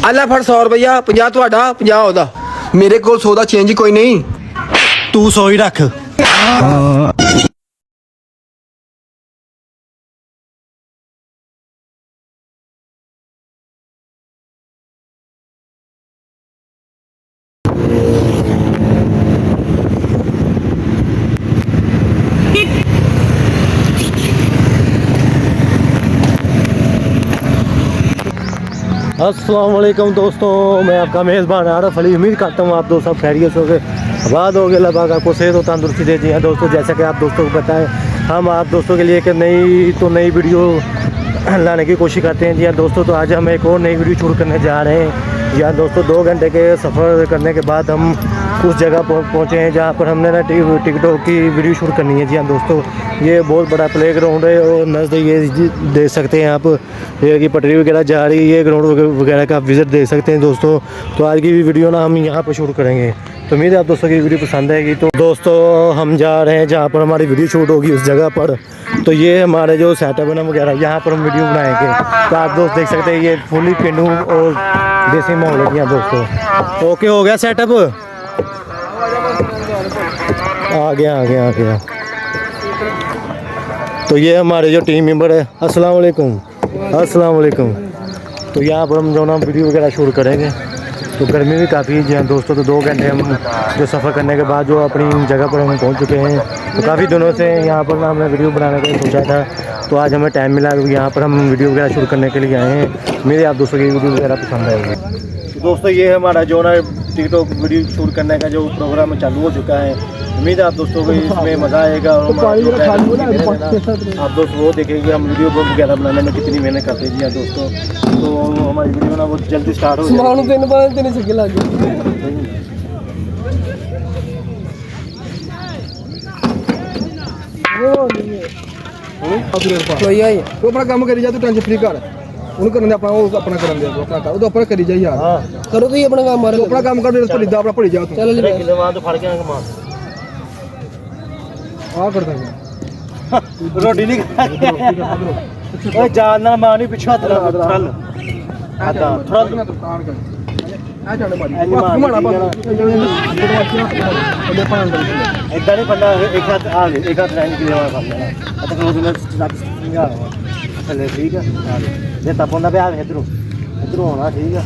आला फड़ 100 रुपया 50 ਤੁਹਾਡਾ 50 ਉਹਦਾ ਮੇਰੇ ਕੋਲ 100 ਦਾ ਚੇਂਜ ਕੋਈ ਨਹੀਂ तू 100 ही रख। अस्सलाम वालेकुम दोस्तों, मैं आपका मेज़बान आरफ अली। उम्मीद करता हूँ आप दोस्त सब खैरियत हो गए, आबाद हो गए। अल्लाह पाक आपको सेहत और तंदुरुस्ती दे दी है। दोस्तों जैसा कि आप दोस्तों को पता है, हम आप दोस्तों के लिए एक नई वीडियो लाने की कोशिश करते हैं। जी हाँ दोस्तों, तो आज हम एक और नई वीडियो शूट करने जा रहे हैं। जी हाँ दोस्तों, 2 घंटे के सफ़र करने के बाद हम उस जगह पहुँचे हैं जहाँ पर हमने ना टिकटॉक की वीडियो शूट करनी है। जी हाँ दोस्तों, ये बहुत बड़ा प्ले ग्राउंड है और नज़दीक ये देख सकते हैं आप, ये की पटरी वगैरह जा रही है, ये ग्राउंड वगैरह का विज़िट देख सकते हैं दोस्तों। तो आज की भी वीडियो ना हम यहाँ पर शूट करेंगे, तो उम्मीद है आप दोस्तों की वीडियो पसंद आएगी। तो दोस्तों हम जा रहे हैं जहाँ पर हमारी वीडियो शूट होगी उस जगह पर। तो ये हमारे जो सेटअप है ना वगैरह, यहाँ पर हम वीडियो बनाएंगे। तो आप दोस्त देख सकते हैं ये फुली पेंडू और देसी माहौल है दोस्तों। ओके हो गया सेटअप, आ गया। तो ये हमारे जो टीम मेंबर है, अस्सलाम वालेकुम। तो यहाँ पर हम जो ना वीडियो वगैरह शूट करेंगे। तो गर्मी भी काफ़ी है दोस्तों, तो 2 घंटे हम जो सफ़र करने के बाद जो अपनी जगह पर हम पहुँच चुके हैं। तो काफ़ी दिनों से यहाँ पर ना हमने वीडियो बनाने का सोचा था, तो आज हमें टाइम मिला, यहाँ पर हम वीडियो वगैरह शूट करने के लिए आए हैं। मेरे आप दोस्तों की वीडियो वगैरह पसंद आएगी। तो दोस्तों ये हमारा जो ना टिकटॉक वीडियो शूट करने का जो प्रोग्राम चालू हो चुका है। उम्मीद है आप दोस्तों को इसमें मज़ा आएगा और आप दोस्त वो देखेंगे हम वीडियो वगैरह बनाने में कितनी मेहनत करते हैं। जी हाँ दोस्तों, तो हमारी वीडियो ना बहुत जल्दी स्टार्ट हो जाए। तो अपना काम करी जा, तू टेंशन फ्री कर करने अपना कर दे अपना कर तो अपना करी जा यार। करो तो अपना काम मारो, अपना काम कर भड़ी दा अपना भड़ी जा तू। चल किलो मार तो फड़ के मार आ कर दे रोटी नहीं ओए जान ना मार नहीं पीछे हाथ लगा थल आधा थोड़ा तान कर आ चढ़ मारी घुमाना बस इधर नहीं पड़ना। एक हाथ आ गए, एक हाथ रहने के लिए कर लेना अच्छा करो दिन समझा चले ठीक है। ये तपोंदा पे आ इधर होना ठीक है।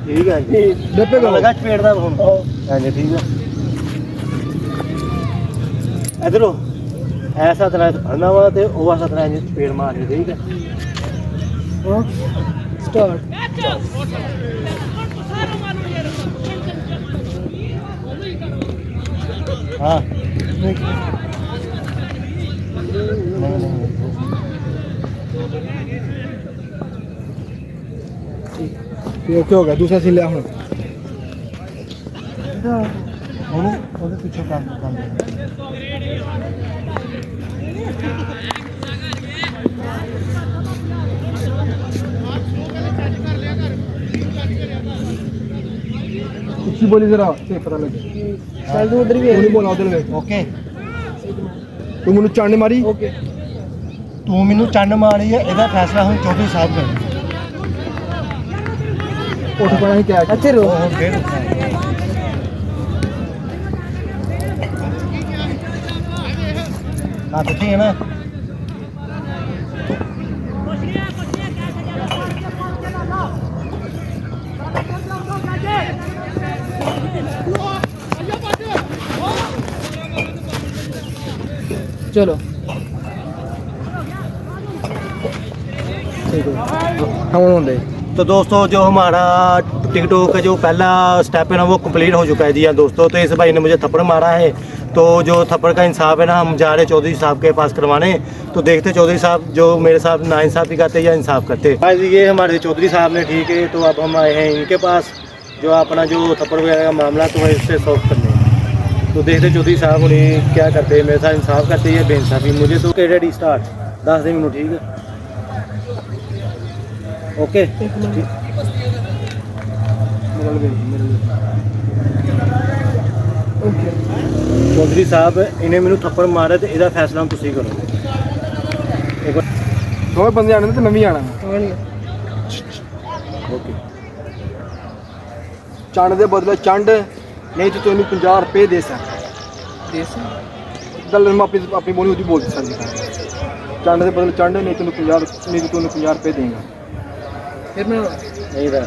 ठीक है डब्बे का लगा पेड़ दा फोन हां जी ठीक है। इधर ऐसा तरह भरना वा ते वो ऐसा तरह पेड़ मारने ठीक है। हां स्टार्ट हां ओके हो गया। दूसरा सीन ले हम पीछे काम कुछ बोली जरा पता लगे उधर भी बोला उधर में। ओके तू मैनू चंड मारी, ओके तू मैनू चंड मारी है, ਇਹਦਾ फैसला हम चौधरी साहब कर उठ पड़ा है क्या अच्छे रो ना तो ठीक है ना। चलो तो दोस्तों जो हमारा टिकटॉक का जो पहला स्टेप है ना वो कंप्लीट हो चुका है। जी हाँ दोस्तों, तो इस भाई ने मुझे थप्पड़ मारा है, तो जो थप्पड़ का इंसाफ है ना हम जा रहे चौधरी साहब के पास करवाने। तो देखते चौधरी साहब जो मेरे साथ नाइंसाफ़ी करते या इंसाफ करते। भाई ये हमारे चौधरी साहब ने ठीक है, तो अब हम आए हैं इनके पास जो अपना जो थप्पड़ वगैरह का मामला तो है इससे सॉल्व करने। तो देखते चौधरी साहब उन्हें क्या करते हैं, मेरे साथ इंसाफ करते हैं बेइंसाफ़ी। मुझे तो के रेडी स्टार्ट 10 मिनट ठीक है। ओके चौधरी साहब इन्हें मैंने थप्पड़ मारा तो इसका फैसला तुम करोगे। एक बार 2 बंदे आने तो मैं भी आना ओके ਚੰਡ ਦੇ ਬਦਲੇ ਚੰਡ ਨਹੀਂ ਤਾਂ ਤੈਨੂੰ 50 ਰੁਪਏ ਦੇ ਸਾਂ ਗੱਲ ਮੈਂ ਆਪਣੀ ਬੋਲੀ ਉਹਦੀ ਬੋਲ ਸਾਂਝੀ ਕਰ ਚੰਡ ਦੇ ਬਦਲੇ ਚੰਡ ਨਹੀਂ ਤੈਨੂੰ 50 ਨਹੀਂ ਤਾਂ ਤੈਨੂੰ 50 ਰੁਪਏ ਦੇਗਾ ਫਿਰ ਮੈਂ नहीं था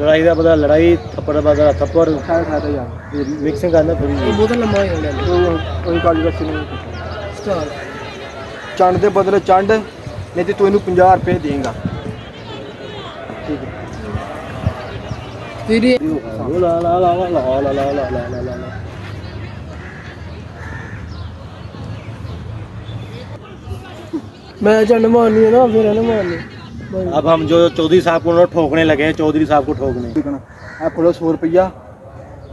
लड़ाई का पता लड़ाई थप्पड़ का पता थप्पड़ ਖਾਇਆ ਖਾਇਆ ਯਾਰ मिक्सिंग करना थोड़ी ਬਹੁਤ ਲੰਮਾ ਹੋ ਜਾਂਦਾ ਕੋਈ ਕਾਲੀ ਦਾ ਨਹੀਂ ਸਟਾਰਟ ਚੰਡ ਦੇ ਬਦਲੇ ਚੰਡ ਨਹੀਂ ਤੇ ਤੂੰ ਇਹਨੂੰ 50 ਰੁਪਏ ਦੇਗਾ ਠੀਕ ਹੈ ਫਿਰ ला ला ला ला ला ला ला ला ला ला ला मैं चंड मारनी है ना फिर है ना मारनी अब हम जो चौधरी साहब को ठोकने लगे हैं चौधरी साहब को ठोकने ਠੀਕ ਹੈ ਨਾ ਇਹ ਫੜੋ 100 ਰੁਪਈਆ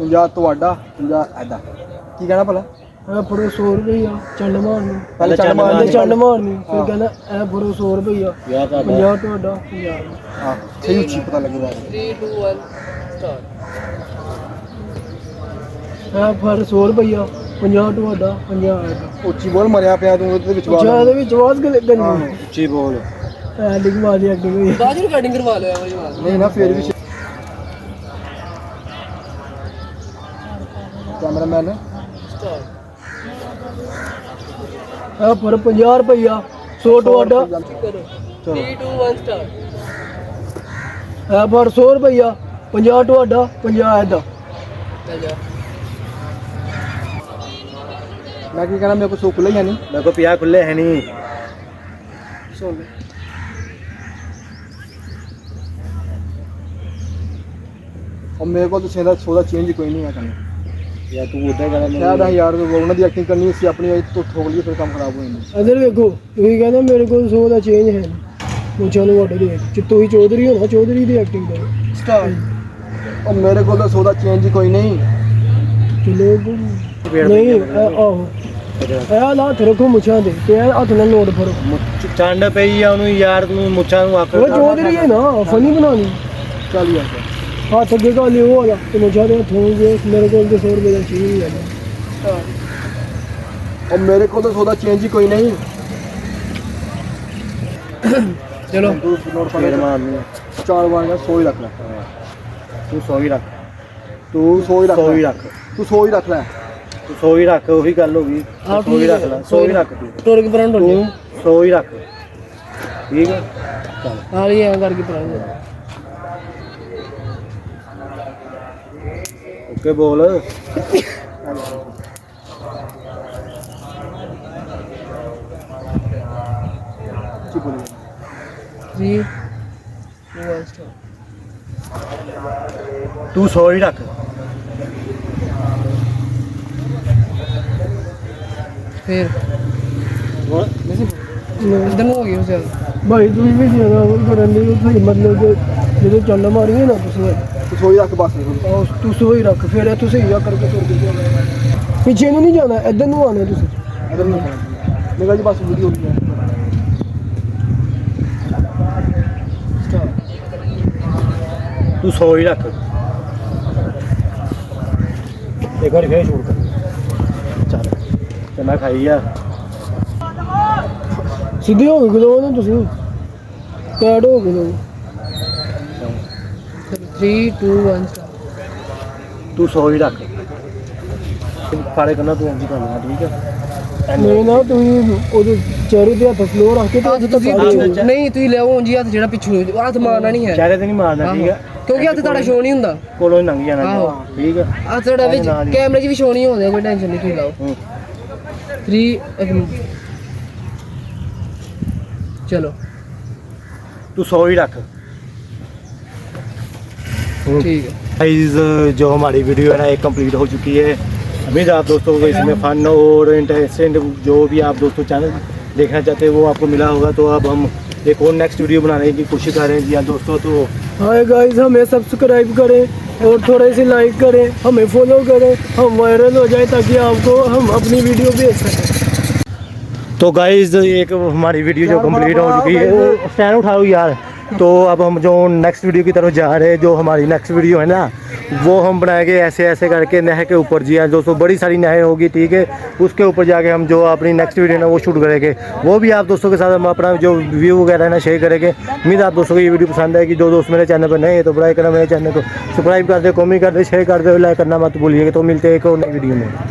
50 ਤੁਹਾਡਾ 50 ਐਦਾ ਕੀ ਕਹਿਣਾ ਭਲਾ मैं फड़ो 100 रुपया चंड मारनी ਪਹਿਲੇ ਚੰਡ ਚੰਡ ਮਾਰਨੀ चंड मारनी हाँ। फिर कहना ए फड़ो 100 रुपया या था 50 ਤੁਹਾਡਾ 50 ਹਾਂ ਸਹੀ ਉੱਚੀ ਪਤਾ ਲੱਗੇਗਾ 3 2 1 स्टार्ट ए फड़ 100 रुपया 50 ਤੁਹਾਡਾ 50 ਆਏਗਾ ਉੱਚੀ ਬੋਲ ਮਰਿਆ ਪਿਆ ਤੂੰ ਉਹਦੇ ਵਿੱਚ ਅੱਛਾ ਇਹਦੇ ਵਿੱਚ ਆਵਾਜ਼ ਕਿ ਲੱਗਣੀ ऊंची बोल ਐ ਲਿਖ ਮਾਰੀ ਐਕਟਿੰਗ ਹੋਈ ਬਾਅਦ ਰਿਕਾਰਡਿੰਗ ਕਰਵਾ ਲਿਆ ਆਵਾਜ਼ ਮਾਰ ਨਹੀਂ ਨਾ ਫੇਰ ਵੀ ਕੈਮਰਾਮੈਨ स्टार्ट ए फड़ 50 रुपया 100 ਤੁਹਾਡਾ ਚਲੋ 3 2 1 स्टार्ट ए फड़ 100 रुपया 50 ਤੁਹਾਡਾ 50 ਐਦਾ ਮੈਂ ਕੀ ਕਹਿਣਾ ਮੇਰੇ ਕੋਲ ਸੋ ਖੁੱਲ੍ਹਾ ਹੀ ਹੈ ਨਹੀਂ मेरे को पिया खुले है नहीं ਸੁਣ और मेरे को तो सेदा सौदा चेंज कोई नहीं है करना या तू उधर करा शायद है यार वो उन्होंने एक्टिंग करनी है अपनी तो ठोक लिए फिर काम खराब हो जाएंगे ਇਧਰ ਵੇਖੋ ਤੁਸੀਂ ਕਹਿੰਦੇ ਮੇਰੇ ਕੋਲ 100 ਦਾ ਚੇਂਜ ਹੈ ਮੁੱਛਾਂ ਨੂੰ ਵੱਢ ਦੇ ਚਿੱਤੂ ਹੀ ਚੌਧਰੀ ਹੋਣਾ ਚੌਧਰੀ ਦੀ ਐਕਟਿੰਗ ਕਰੋ स्टार्ट और मेरे को तो सौदा चेंज ही कोई नहीं ਚਲੋ ਨਹੀਂ ਆਹੋ ਇਹ ਲਾ ਹੱਥ ਰੱਖੋ ਮੁੱਛਾਂ ਤੇ ਤੇ ਇਹ ਹੱਥ ਨਾਲ ਨੋਟ ਫੜੋ ਚੰਡ ਪਈ ਆ ਉਹਨੂੰ ਯਾਰ ਤੂੰ ਮੁੱਛਾਂ ਨੂੰ ਆਖ ਉਹ ਚੌਧਰੀ ਹੈ ਨਾ ਫਨੀ ਬਣਾਉਣੀ चल यार ਹੱਥ ਅੱਗੇ ਕਰ ਲਿਓ ਵਾਲਾ ਤੇ ਮੁੱਛਾਂ ਦੇ ਹੱਥੋਂ ਜੇ ਮੇਰੇ ਕੋਲ ਤੇ 100 ਰੁਪਏ ਦਾ ਚੀਜ਼ ਹੀ ਹੈ और मेरे को तो सौदा चेंज ही कोई नहीं ਚਲੋ तू नोट ਫੇਰ पकड़ ਮਾਰਨੀ चार बार का 100 ही रख ले ਤੂੰ 100 ਹੀ ਰੱਖ तू 100 ही रख 100 ले ਹੀ ਰੱਖ तू 100 ही रख ले ਤੂੰ 100 ਹੀ ਰੱਖ ਉਹੀ ਗੱਲ ਹੋ ਗਈ 100 ਹੀ ਰੱਖ ਲੈ 100 ਹੀ ਰੱਖ ਤੂੰ ਟੋਰ ਕੇ ਪਰਾਂ ਤੂੰ 100 ਹੀ ਰੱਖ ਠੀਕ ਹੈ ਚੱਲ ਹਾਂ ਇਹ ਐਂ ਕਰਕੇ ਪਰਾਂ ਓਕੇ ਬੋਲ ठीक बोलिए 3 2 1 स्टार्ट ਤੂੰ 100 ਹੀ ਰੱਖ ਫਿਰ ਹੁਣ ਇਧਰ ਨੂੰ ਹੋ ਗਈ ਉਸ ਭਾਈ ਤੁਸੀਂ ਵੀ ਜਿਆਦਾ ਕਰਨ ਦੀ ਸਹੀ ਮਤਲਬ ਕਿ ਜਦੋਂ ਚੱਲ ਮਾਰੀ ਨਾ ਤੁਸੀਂ तू 100 ही रख बस नहीं ਆਹ ਤੁਸੀਂ ਹੋਈ ਰੱਖ ਫਿਰ ਤੁਸੀਂ ਇਹ ਕਰਕੇ ਤੁਰ ਕੇ ਜਾਣਾ ਪਿੱਛੇ ਨੂੰ ਨਹੀਂ ਜਾਣਾ ਇੱਧਰ ਨੂੰ ਆਣਾ ਤੁਸੀਂ इधर नहीं मेरा जी बस वीडियो हो गया ਤੂੰ 100 ਹੀ ਰੱਖ ਇੱਕ ਵਾਰੀ ਫੇਰ ਸ਼ੂਟ ਕਰ ਚੱਲ ਤੇ ਮੈਂ ਖਾਈ ਆ ਸਿੱਧੇ ਹੋ ਗਏ ਗਲੋ ਨਾ ਤੁਸੀਂ ਕੈਡ ਹੋ ਗਏ ਲੋ 3 2 1 ਤੂੰ 100 ਹੀ ਰੱਖ ਫਾੜੇ ਕਰਨਾ ਤੂੰ ਇੰਝ ਕਰਨਾ ਠੀਕ ਹੈ ਨਹੀਂ ਨਾ ਤੁਸੀਂ ਉਹਦੇ ਚਿਹਰੇ ਤੇ ਹੱਥ ਫਲੋ ਰੱਖ ਕੇ ਤੇ ਤੁਸੀਂ ਨਹੀਂ ਤੁਸੀਂ ਲਿਆਓ ਉਂਝ ਹੱਥ ਜਿਹੜਾ ਪਿੱਛੋਂ ਹੱਥ ਮਾਰਨਾ ਨਹੀਂ ਹੈ ਚਿਹਰੇ ਤੇ ਨਹੀਂ ਮਾਰਨਾ ਠੀਕ ਹੈ ਕਿਉਂਕਿ ਹੱਥ ਤੁਹਾਡਾ ਸ਼ੋ ਨਹੀਂ ਹੁੰਦਾ ਕੋਲੋਂ ਹੀ ਲੰਘ ਜਾਣਾ ਆਹੋ। ਠੀਕ ਹੈ ਹੱਥ ਤੁਹਾਡਾ ਵਿੱਚ ਕੈਮਰੇ 'ਚ ਵੀ ਸ਼ੋ ਨਹੀਂ ਹੁੰਦਾ ਕੋਈ ਟੈਨਸ਼ਨ ਨਹੀਂ ਤੁਸੀਂ ਲਾਓ ਹੂੰ। 3 चलो तू 100 ही रख ठीक है गाइस जो हमारी वीडियो है ना एक कंप्लीट हो चुकी है। उम्मीद आप दोस्तों को इसमें फन और इंटरेस्टिंग जो भी आप दोस्तों चैनल देखना चाहते हैं वो आपको मिला होगा। तो अब हम एक और नेक्स्ट वीडियो बनाने की कोशिश कर रहे हैं जी हाँ दोस्तों। तो हाय गाइस हमें सब्सक्राइब करें और थोड़े से लाइक करें, हमें फॉलो करें, हम वायरल हो जाए ताकि आपको हम अपनी वीडियो भेज सकें। तो गाइस एक हमारी वीडियो जो कंप्लीट हो चुकी है, स्टैंड उठाओ यार। तो अब हम जो नेक्स्ट वीडियो की तरफ जा रहे हैं, जो हमारी नेक्स्ट वीडियो है ना वो हम बनाएंगे ऐसे ऐसे करके नहर के ऊपर जी हाँ दोस्तों, बड़ी सारी नहर होगी ठीक है, उसके ऊपर जाके हम जो अपनी नेक्स्ट वीडियो ना वो शूट करेंगे, वो भी आप दोस्तों के साथ हम अपना जो व्यू वगैरह है ना शेयर करेंगे। उम्मीद आप दोस्तों को ये वीडियो पसंद आएगी। जो दोस्त मेरे चैनल पर नए हैं तो बड़ा करना, मेरे चैनल को सब्सक्राइब कर दे, कमेंट कर दे, शेयर कर दे, लाइक करना मत भूलिएगा। तो मिलते हैं एक और नई वीडियो में।